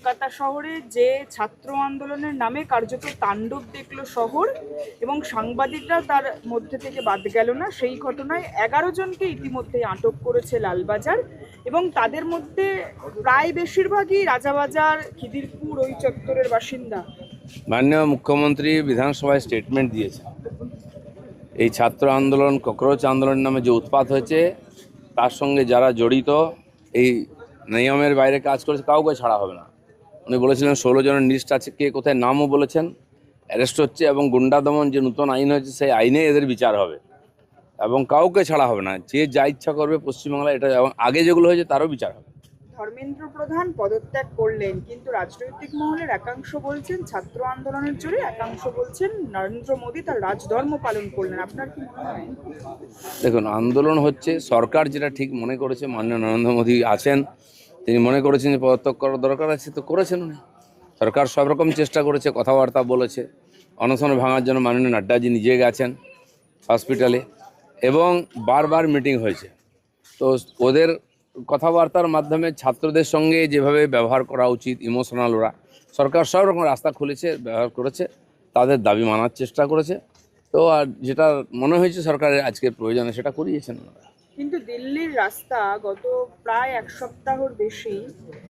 কলকাতা শহরে যে ছাত্র আন্দোলনের নামে কার্যত তাণ্ডব দেখল শহর এবং সাংবাদিকরা তার মধ্যে থেকে বাদ গেল না, সেই ঘটনায় 11 জনকে ইতিমধ্যেই আটক করেছে লালবাজার এবং তাদের মধ্যে প্রায় বেশিরভাগই রাজাবাজার, খিদিরপুর ওই চত্বরের বাসিন্দা। মাননীয় মুখ্যমন্ত্রী বিধানসভায় স্টেটমেন্ট দিয়েছে, এই ছাত্র আন্দোলন ককরোচ আন্দোলন নামে যে উৎপাত হয়েছে তার সঙ্গে যারা জড়িত, এই নিয়মের বাইরে কাজ করেছে, কাউকে ছাড়া হবে না। উনি বলেছিলেন 16 জনের লিস্ট আছে, কে কোথায় নামও বলেছেন, অ্যারেস্ট হচ্ছে এবং গুন্ডা দমন যে নতুন আইন হয়েছে সেই আইনে এদের বিচার হবে এবং কাউকে ছাড়া হবে না। যে যা ইচ্ছা করবে পশ্চিমবাংলায় এটা, এবং আগে যেগুলো হয়েছে তারও বিচার হবে। ধর্মেন্দ্র প্রধান পদত্যাগ করলেন, কিন্তু রাজনৈতিক মহলের একাংশ বলছেন ছাত্র আন্দোলনের জোরে, একাংশ বলছেন নরেন্দ্র মোদী তার রাজধর্ম পালন করলেন। আপনার কি মনে হয়? দেখুন, আন্দোলন হচ্ছে, সরকার যেটা ঠিক মনে করেছে, মাননীয় নরেন্দ্র মোদী আছেন, তিনি মনে করেছেন যে পদত্যাগ করার দরকার আছে, তো করেছেন উনি। সরকার সব রকম চেষ্টা করেছে, কথাবার্তা বলেছে, অনশন ভাঙার জন্য মাননীয় নাড্ডাজি নিজে গেছেন হসপিটালে এবং বারবার মিটিং হয়েছে। তো ওদের কথাবার্তার মাধ্যমে ছাত্রদের সঙ্গে যেভাবে ব্যবহার করা উচিত, ইমোশনাল, ওরা সরকার সব রকম রাস্তা খুলেছে, ব্যবহার করেছে, তাদের দাবি মানার চেষ্টা করেছে। তো আর যেটা মনে হয়েছে সরকারের আজকের প্রয়োজনে সেটা করিয়েছেন ওনারা। কিন্তু দিল্লির রাস্তা গত প্রায় এক সপ্তাহর বেশি